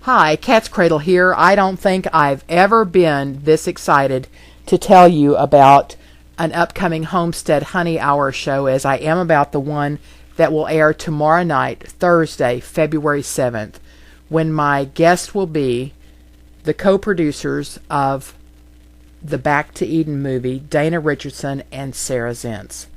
Hi, Cat's Cradle here. I don't think I've ever been this excited to tell you about an upcoming Homestead Honey Hour show as I am about the one that will air tomorrow night, Thursday, February 7th, when my guest will be the co-producers of the Back to Eden movie, Dana Richardson and Sarah Zentz.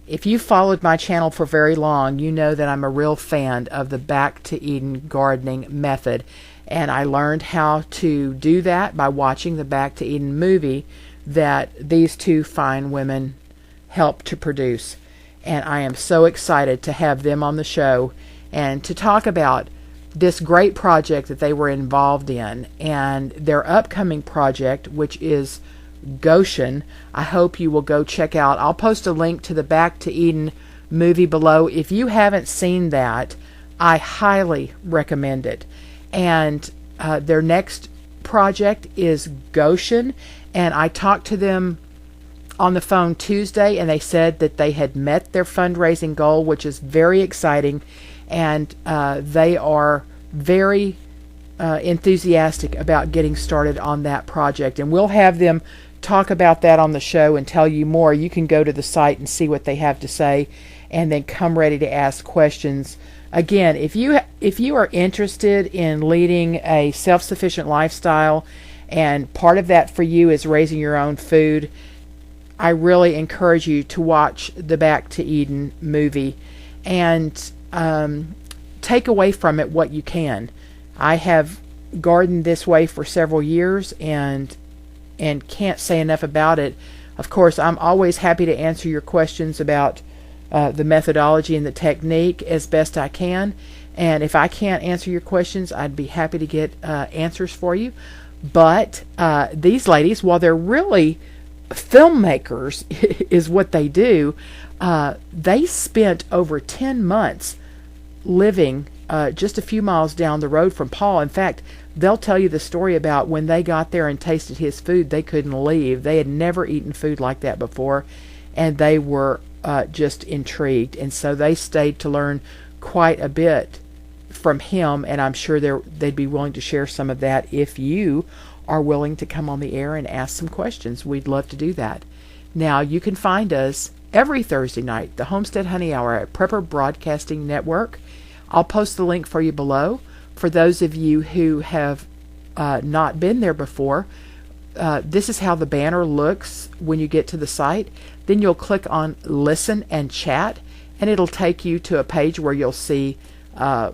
If you followed my channel for very long, you know that I'm a real fan of the Back to Eden gardening method. And I learned how to do that by watching the Back to Eden movie that these two fine women helped to produce. And I am so excited to have them on the show and to talk about this great project that they were involved in and their upcoming project, which is Goshen. I hope you will go check out. I'll post a link to the Back to Eden movie below. If you haven't seen that, I highly recommend it. And their next project is Goshen, and I talked to them on the phone Tuesday, and they said that they had met their fundraising goal, which is very exciting, and they are very enthusiastic about getting started on that project. And we'll have them talk about that on the show and tell you more. You can go to the site and see what they have to say and then come ready to ask questions. Again, if you are interested in leading a self-sufficient lifestyle and part of that for you is raising your own food, I really encourage you to watch the Back to Eden movie and take away from it what you can. I have gardened this way for several years and can't say enough about it. Of course, I'm always happy to answer your questions about the methodology and the technique as best I can. And if I can't answer your questions, I'd be happy to get answers for you. But these ladies, while they're really filmmakers, is what they do, they spent over 10 months living just a few miles down the road from Paul. In fact, they'll tell you the story about when they got there and tasted his food, they couldn't leave. They had never eaten food like that before, and they were just intrigued. And so they stayed to learn quite a bit from him, and I'm sure they'd be willing to share some of that if you are willing to come on the air and ask some questions. We'd love to do that. Now, you can find us every Thursday night, the Homestead Honey Hour at Prepper Broadcasting Network. I'll post the link for you below. For those of you who have not been there before, this is how the banner looks when you get to the site. Then you'll click on Listen and Chat, and it'll take you to a page where you'll see a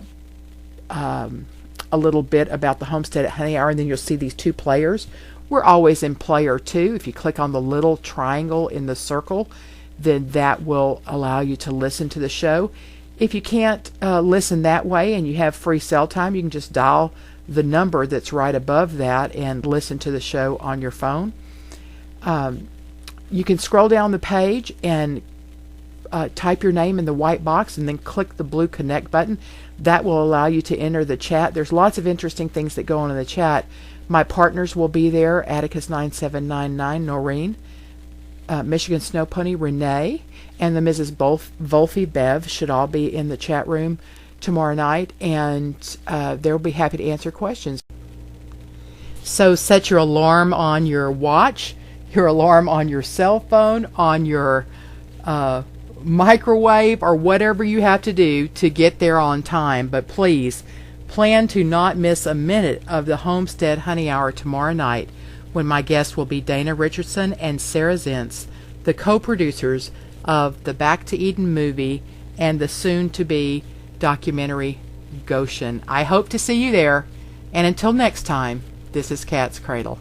little bit about the Homestead Honey Hour, and then you'll see these two players. We're always in player 2. If you click on the little triangle in the circle, then that will allow you to listen to the show. If you can't listen that way and you have free cell time, you can just dial the number that's right above that and listen to the show on your phone. You can scroll down the page and type your name in the white box and then click the blue connect button. That will allow you to enter the chat. There's lots of interesting things that go on in the chat. My partners will be there: Atticus9799, Noreen, Michigan Snow Pony, Renee, and the Mrs. Volfe, Bev, should all be in the chat room tomorrow night, and they'll be happy to answer questions. So set your alarm on your watch, your alarm on your cell phone, on your microwave, or whatever you have to do to get there on time. But please plan to not miss a minute of the Homestead Honey Hour tomorrow night, when my guests will be Dana Richardson and Sarah Zentz, the co-producers of the Back to Eden movie and the soon-to-be documentary Goshen. I hope to see you there, and until next time, this is Cat's Cradle.